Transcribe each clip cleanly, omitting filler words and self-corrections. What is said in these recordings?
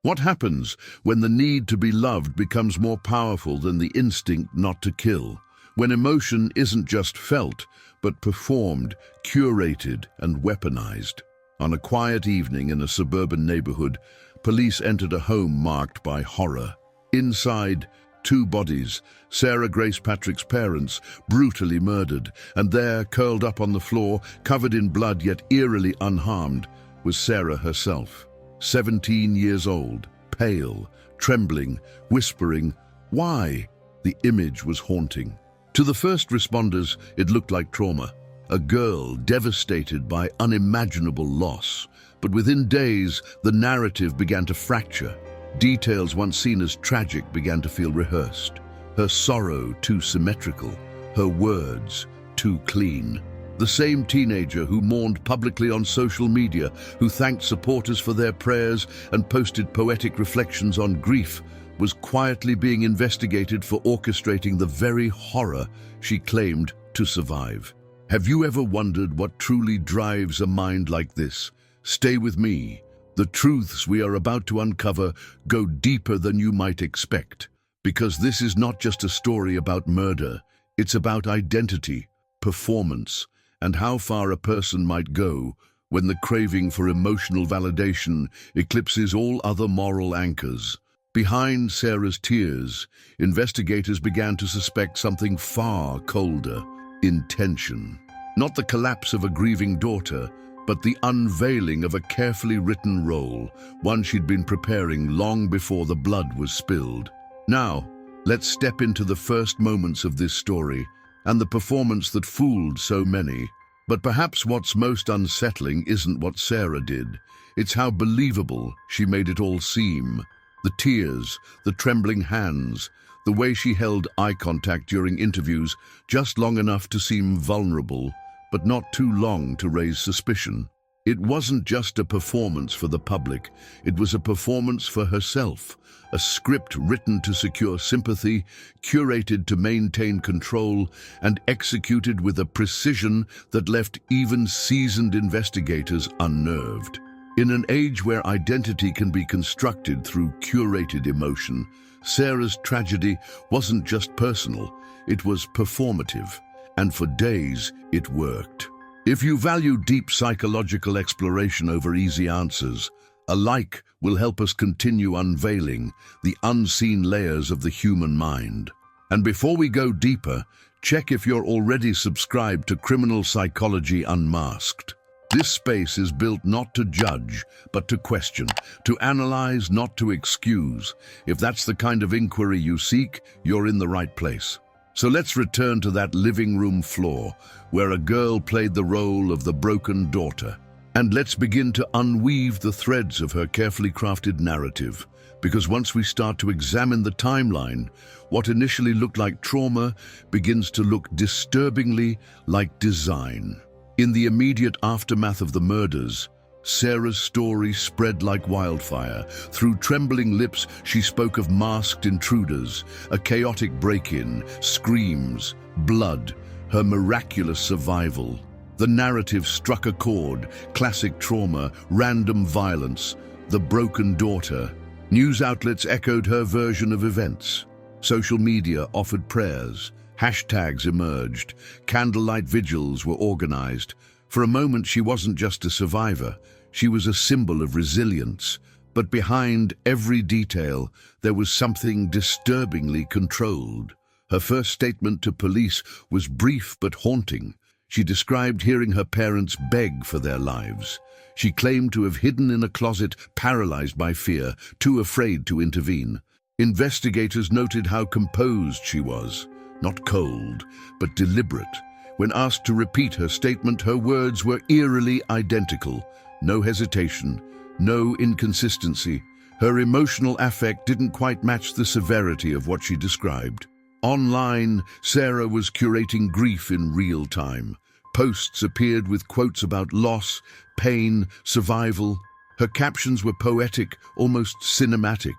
What happens when the need to be loved becomes more powerful than the instinct not to kill? When emotion isn't just felt, but performed, curated, and weaponized? On a quiet evening in a suburban neighborhood, police entered a home marked by horror. Inside, two bodies, Sarah Grace Patrick's parents, brutally murdered, and there, curled up on the floor, covered in blood yet eerily unharmed, was Sarah herself. 17 years old, pale, trembling, whispering, "Why?" The image was haunting. To the first responders, it looked like trauma. A girl devastated by unimaginable loss. But within days, the narrative began to fracture. Details once seen as tragic began to feel rehearsed. Her sorrow too symmetrical, her words too clean. The same teenager who mourned publicly on social media, who thanked supporters for their prayers and posted poetic reflections on grief, was quietly being investigated for orchestrating the very horror she claimed to survive. Have you ever wondered what truly drives a mind like this? Stay with me. The truths we are about to uncover go deeper than you might expect, because this is not just a story about murder. It's about identity, performance, and how far a person might go when the craving for emotional validation eclipses all other moral anchors. Behind Sarah's tears, investigators began to suspect something far colder: intention. Not the collapse of a grieving daughter, but the unveiling of a carefully written role, one she'd been preparing long before the blood was spilled. Now, let's step into the first moments of this story, and the performance that fooled so many. But perhaps what's most unsettling isn't what Sarah did. It's how believable she made it all seem. The tears, the trembling hands, the way she held eye contact during interviews, just long enough to seem vulnerable, but not too long to raise suspicion. It wasn't just a performance for the public, it was a performance for herself, a script written to secure sympathy, curated to maintain control, and executed with a precision that left even seasoned investigators unnerved. In an age where identity can be constructed through curated emotion, Sarah's tragedy wasn't just personal, it was performative, and for days it worked. If you value deep psychological exploration over easy answers, a like will help us continue unveiling the unseen layers of the human mind. And before we go deeper, check if you're already subscribed to Criminal Psychology Unmasked. This space is built not to judge, but to question, to analyze, not to excuse. If that's the kind of inquiry you seek, you're in the right place. So let's return to that living room floor, where a girl played the role of the broken daughter. And let's begin to unweave the threads of her carefully crafted narrative. Because once we start to examine the timeline, what initially looked like trauma begins to look disturbingly like design. In the immediate aftermath of the murders, Sarah's story spread like wildfire. Through trembling lips, she spoke of masked intruders, a chaotic break-in, screams, blood, her miraculous survival. The narrative struck a chord: classic trauma, random violence, the broken daughter. News outlets echoed her version of events. Social media offered prayers. Hashtags emerged. Candlelight vigils were organized. For a moment, she wasn't just a survivor. She was a symbol of resilience. But behind every detail, there was something disturbingly controlled. Her first statement to police was brief but haunting. She described hearing her parents beg for their lives. She claimed to have hidden in a closet, paralyzed by fear, too afraid to intervene. Investigators noted how composed she was, not cold, but deliberate. When asked to repeat her statement, her words were eerily identical. No hesitation, no inconsistency. Her emotional affect didn't quite match the severity of what she described. Online, Sarah was curating grief in real time. Posts appeared with quotes about loss, pain, survival. Her captions were poetic, almost cinematic.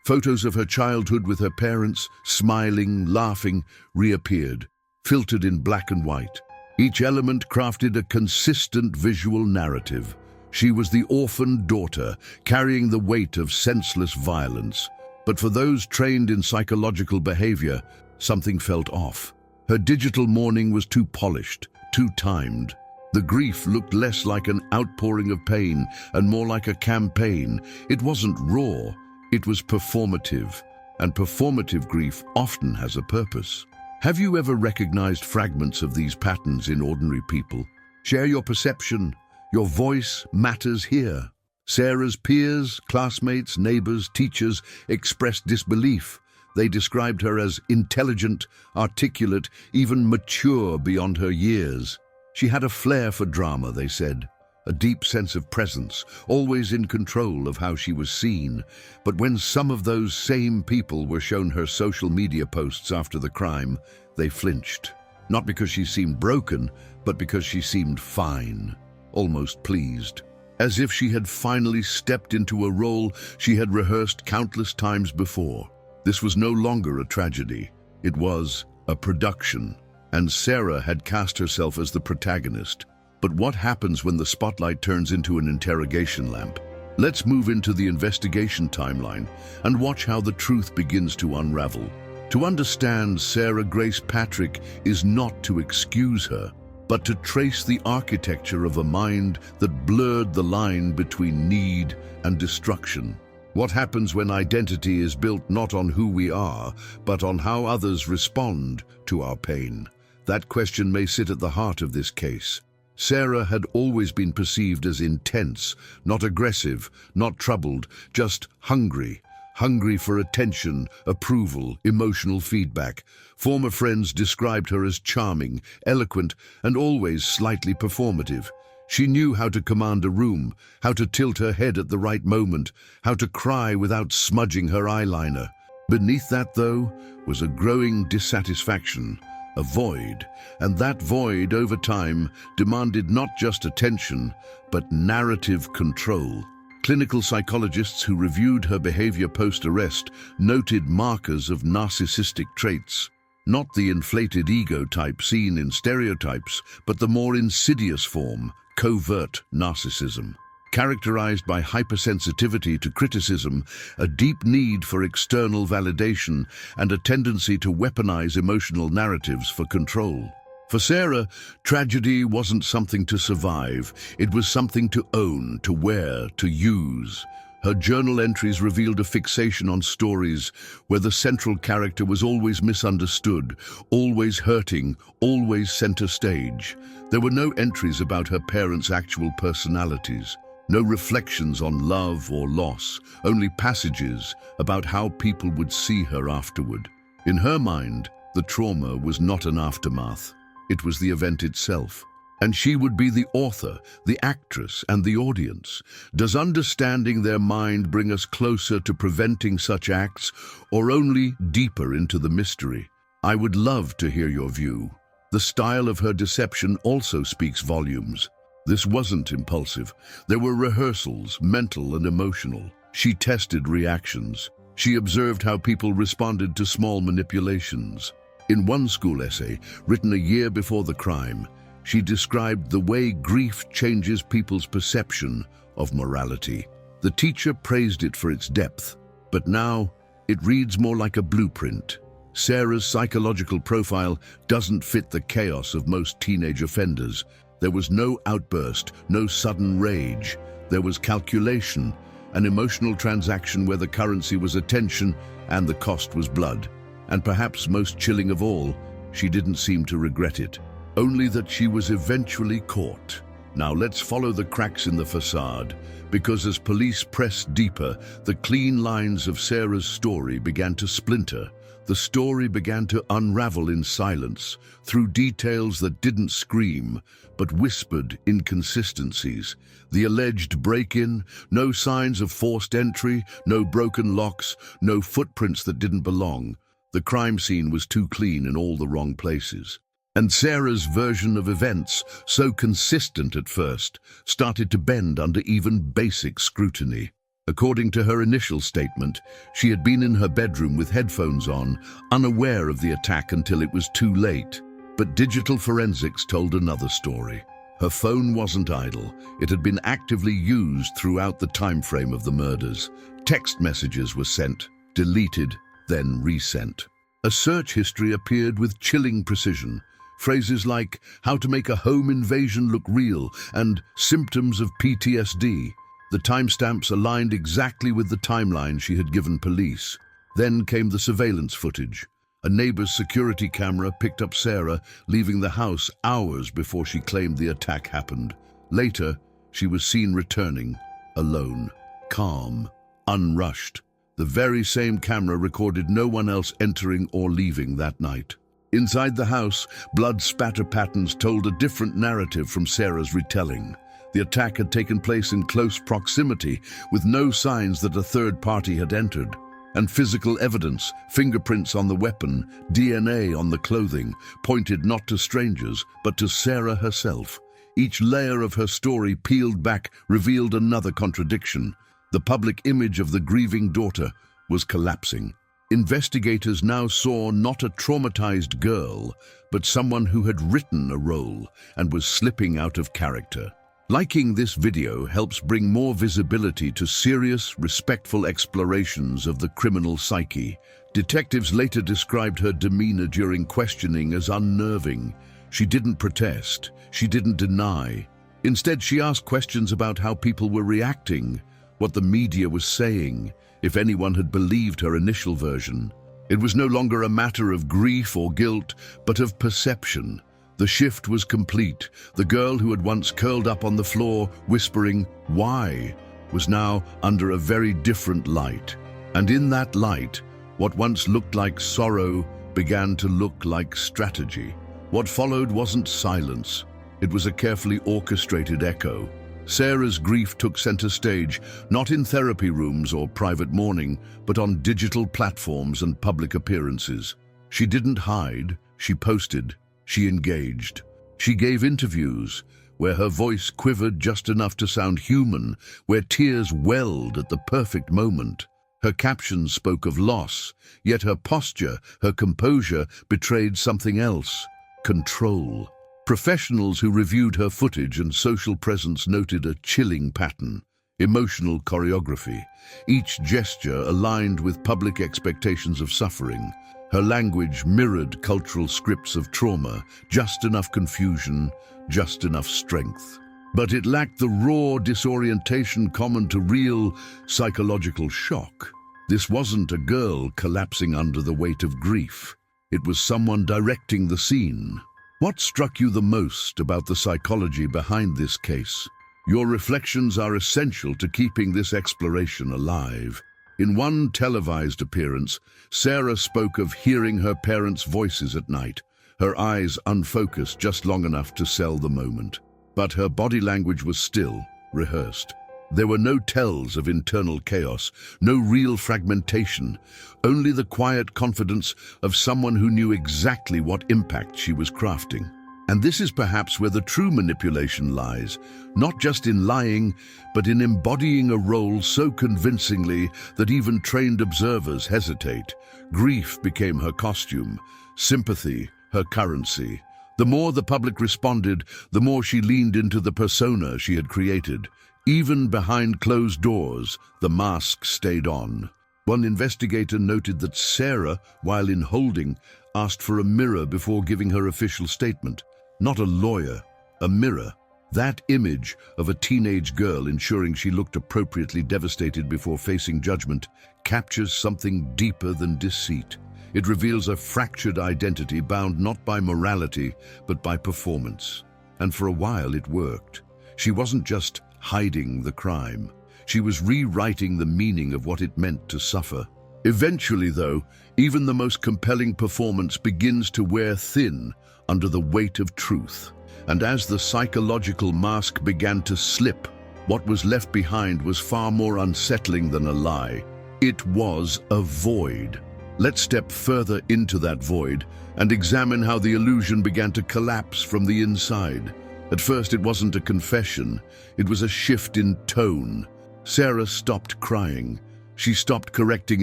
Photos of her childhood with her parents, smiling, laughing, reappeared, filtered in black and white. Each element crafted a consistent visual narrative, She was the orphaned daughter, carrying the weight of senseless violence. But for those trained in psychological behavior, something felt off. Her digital mourning was too polished, too timed. The grief looked less like an outpouring of pain and more like a campaign. It wasn't raw, it was performative. And performative grief often has a purpose. Have you ever recognized fragments of these patterns in ordinary people? Share your perception. Your voice matters here. Sarah's peers, classmates, neighbors, teachers expressed disbelief. They described her as intelligent, articulate, even mature beyond her years. She had a flair for drama, they said, a deep sense of presence, always in control of how she was seen. But when some of those same people were shown her social media posts after the crime, they flinched. Not because she seemed broken, but because she seemed fine, almost pleased. As if she had finally stepped into a role she had rehearsed countless times before. This was no longer a tragedy. It was a production. And Sarah had cast herself as the protagonist. But what happens when the spotlight turns into an interrogation lamp? Let's move into the investigation timeline and watch how the truth begins to unravel. To understand Sarah Grace Patrick is not to excuse her, but to trace the architecture of a mind that blurred the line between need and destruction. What happens when identity is built not on who we are, but on how others respond to our pain? That question may sit at the heart of this case. Sarah had always been perceived as intense, not aggressive, not troubled, just hungry. Hungry for attention, approval, emotional feedback. Former friends described her as charming, eloquent, and always slightly performative. She knew how to command a room, how to tilt her head at the right moment, how to cry without smudging her eyeliner. Beneath that, though, was a growing dissatisfaction, a void, and that void, over time, demanded not just attention, but narrative control. Clinical psychologists who reviewed her behavior post-arrest noted markers of narcissistic traits. Not the inflated ego type seen in stereotypes, but the more insidious form, covert narcissism. Characterized by hypersensitivity to criticism, a deep need for external validation, and a tendency to weaponize emotional narratives for control. For Sarah, tragedy wasn't something to survive. It was something to own, to wear, to use. Her journal entries revealed a fixation on stories where the central character was always misunderstood, always hurting, always center stage. There were no entries about her parents' actual personalities. No reflections on love or loss, only passages about how people would see her afterward. In her mind, the trauma was not an aftermath. It was the event itself. And she would be the author, the actress, and the audience. Does understanding their mind bring us closer to preventing such acts, or only deeper into the mystery? I would love to hear your view. The style of her deception also speaks volumes. This wasn't impulsive. There were rehearsals, mental and emotional. She tested reactions. She observed how people responded to small manipulations. In one school essay, written a year before the crime, she described the way grief changes people's perception of morality. The teacher praised it for its depth, but now it reads more like a blueprint. Sarah's psychological profile doesn't fit the chaos of most teenage offenders. There was no outburst, no sudden rage. There was calculation, an emotional transaction where the currency was attention and the cost was blood. And perhaps most chilling of all, she didn't seem to regret it. Only that she was eventually caught. Now let's follow the cracks in the facade, because as police pressed deeper, the clean lines of Sarah's story began to splinter. The story began to unravel in silence, through details that didn't scream, but whispered inconsistencies. The alleged break-in, no signs of forced entry, no broken locks, no footprints that didn't belong. The crime scene was too clean in all the wrong places. And Sarah's version of events, so consistent at first, started to bend under even basic scrutiny. According to her initial statement, she had been in her bedroom with headphones on, unaware of the attack until it was too late. But digital forensics told another story. Her phone wasn't idle. It had been actively used throughout the time frame of the murders. Text messages were sent, deleted, then resent. A search history appeared with chilling precision. Phrases like, "how to make a home invasion look real," and "symptoms of PTSD." The timestamps aligned exactly with the timeline she had given police. Then came the surveillance footage. A neighbor's security camera picked up Sarah, leaving the house hours before she claimed the attack happened. Later, she was seen returning, alone, calm, unrushed. The very same camera recorded no one else entering or leaving that night. Inside the house, blood spatter patterns told a different narrative from Sarah's retelling. The attack had taken place in close proximity, with no signs that a third party had entered. And physical evidence, fingerprints on the weapon, DNA on the clothing, pointed not to strangers, but to Sarah herself. Each layer of her story peeled back revealed another contradiction. The public image of the grieving daughter was collapsing. Investigators now saw not a traumatized girl, but someone who had written a role and was slipping out of character. Liking this video helps bring more visibility to serious, respectful explorations of the criminal psyche. Detectives later described her demeanor during questioning as unnerving. She didn't protest. She didn't deny. Instead, she asked questions about how people were reacting, what the media was saying, if anyone had believed her initial version. It was no longer a matter of grief or guilt, but of perception. The shift was complete. The girl who had once curled up on the floor, whispering, "Why?" was now under a very different light. And in that light, what once looked like sorrow began to look like strategy. What followed wasn't silence. It was a carefully orchestrated echo. Sarah's grief took center stage, not in therapy rooms or private mourning, but on digital platforms and public appearances. She didn't hide, she posted. She engaged. She gave interviews where her voice quivered just enough to sound human, where tears welled at the perfect moment. Her captions spoke of loss, yet her posture, her composure, betrayed something else: control. Professionals who reviewed her footage and social presence noted a chilling pattern: emotional choreography. Each gesture aligned with public expectations of suffering. Her language mirrored cultural scripts of trauma, just enough confusion, just enough strength. But it lacked the raw disorientation common to real psychological shock. This wasn't a girl collapsing under the weight of grief. It was someone directing the scene. What struck you the most about the psychology behind this case? Your reflections are essential to keeping this exploration alive. In one televised appearance, Sarah spoke of hearing her parents' voices at night, her eyes unfocused just long enough to sell the moment. But her body language was still, rehearsed. There were no tells of internal chaos, no real fragmentation, only the quiet confidence of someone who knew exactly what impact she was crafting. And this is perhaps where the true manipulation lies, not just in lying, but in embodying a role so convincingly that even trained observers hesitate. Grief became her costume, sympathy her currency. The more the public responded, the more she leaned into the persona she had created. Even behind closed doors, the mask stayed on. One investigator noted that Sarah, while in holding, asked for a mirror before giving her official statement. Not a lawyer, a mirror. That image of a teenage girl ensuring she looked appropriately devastated before facing judgment captures something deeper than deceit. It reveals a fractured identity bound not by morality, but by performance. And for a while it worked. She wasn't just hiding the crime. She was rewriting the meaning of what it meant to suffer. Eventually, though, even the most compelling performance begins to wear thin under the weight of truth. And as the psychological mask began to slip, what was left behind was far more unsettling than a lie. It was a void. Let's step further into that void and examine how the illusion began to collapse from the inside. At first, it wasn't a confession. It was a shift in tone. Sarah stopped crying. She stopped correcting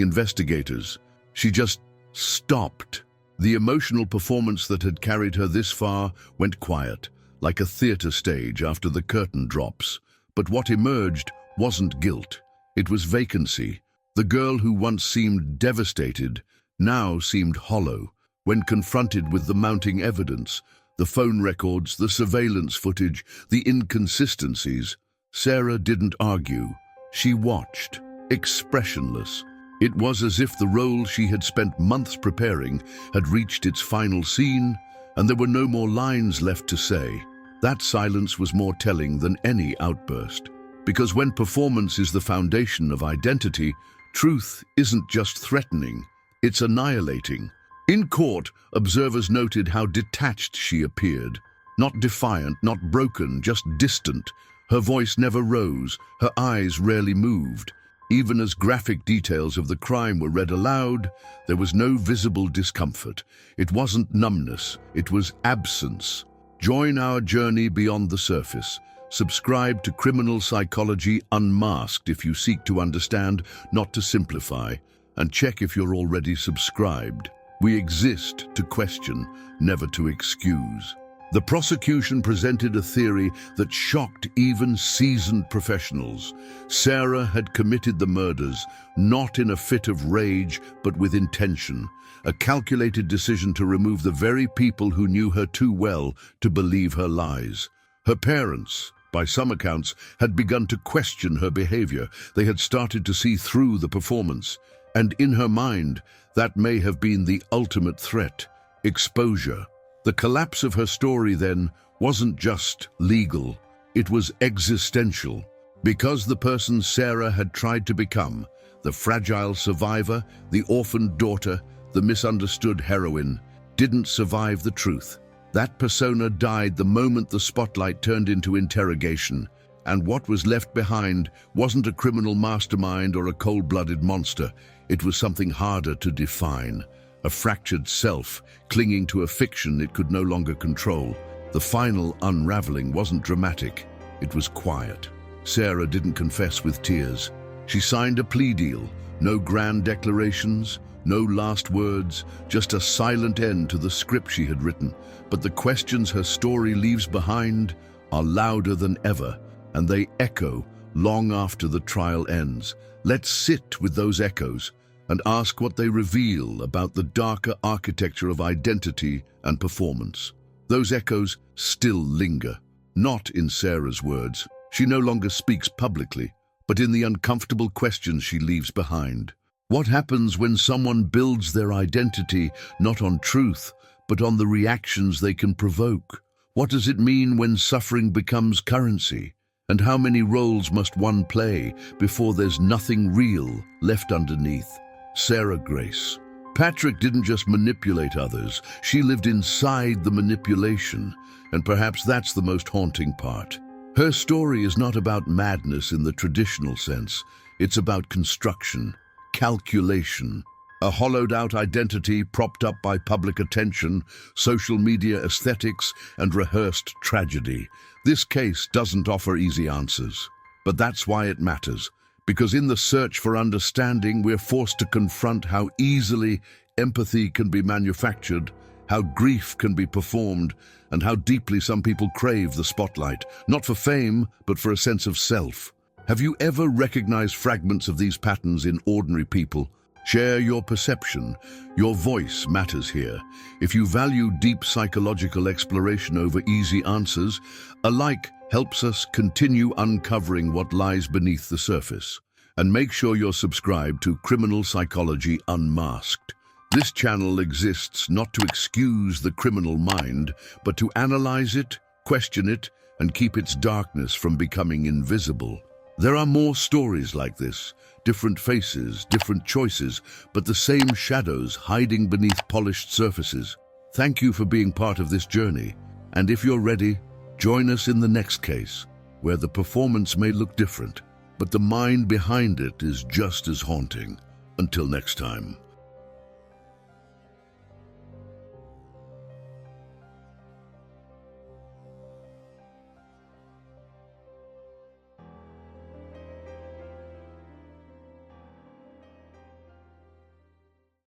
investigators. She just stopped. The emotional performance that had carried her this far went quiet, like a theater stage after the curtain drops. But what emerged wasn't guilt. It was vacancy. The girl who once seemed devastated now seemed hollow. When confronted with the mounting evidence, the phone records, the surveillance footage, the inconsistencies, Sarah didn't argue. She watched, expressionless. It was as if the role she had spent months preparing had reached its final scene, and there were no more lines left to say. That silence was more telling than any outburst. Because when performance is the foundation of identity, truth isn't just threatening, it's annihilating. In court, observers noted how detached she appeared. Not defiant, not broken, just distant. Her voice never rose, her eyes rarely moved. Even as graphic details of the crime were read aloud, there was no visible discomfort. It wasn't numbness, it was absence. Join our journey beyond the surface. Subscribe to Criminal Psychology Unmasked if you seek to understand, not to simplify. And check if you're already subscribed. We exist to question, never to excuse. The prosecution presented a theory that shocked even seasoned professionals. Sarah had committed the murders, not in a fit of rage, but with intention. A calculated decision to remove the very people who knew her too well to believe her lies. Her parents, by some accounts, had begun to question her behavior. They had started to see through the performance. And in her mind, that may have been the ultimate threat: exposure. The collapse of her story, then, wasn't just legal, it was existential. Because the person Sarah had tried to become, the fragile survivor, the orphaned daughter, the misunderstood heroine, didn't survive the truth. That persona died the moment the spotlight turned into interrogation, and what was left behind wasn't a criminal mastermind or a cold-blooded monster. It was something harder to define. A fractured self, clinging to a fiction it could no longer control. The final unraveling wasn't dramatic, it was quiet. Sarah didn't confess with tears. She signed a plea deal. No grand declarations, no last words, just a silent end to the script she had written. But the questions her story leaves behind are louder than ever, and they echo long after the trial ends. Let's sit with those echoes and ask what they reveal about the darker architecture of identity and performance. Those echoes still linger, not in Sarah's words. She no longer speaks publicly, but in the uncomfortable questions she leaves behind. What happens when someone builds their identity not on truth, but on the reactions they can provoke? What does it mean when suffering becomes currency? And how many roles must one play before there's nothing real left underneath? Sarah Grace. Patrick didn't just manipulate others, she lived inside the manipulation, and perhaps that's the most haunting part. Her story is not about madness in the traditional sense, it's about construction, calculation, a hollowed-out identity propped up by public attention, social media aesthetics, and rehearsed tragedy. This case doesn't offer easy answers, but that's why it matters. Because in the search for understanding, we're forced to confront how easily empathy can be manufactured, how grief can be performed, and how deeply some people crave the spotlight, not for fame, but for a sense of self. Have you ever recognized fragments of these patterns in ordinary people? Share your perception. Your voice matters here. If you value deep psychological exploration over easy answers, a like helps us continue uncovering what lies beneath the surface. And make sure you're subscribed to Criminal Psychology Unmasked. This channel exists not to excuse the criminal mind, but to analyze it, question it, and keep its darkness from becoming invisible. There are more stories like this, different faces, different choices, but the same shadows hiding beneath polished surfaces. Thank you for being part of this journey, and if you're ready, join us in the next case, where the performance may look different, but the mind behind it is just as haunting. Until next time.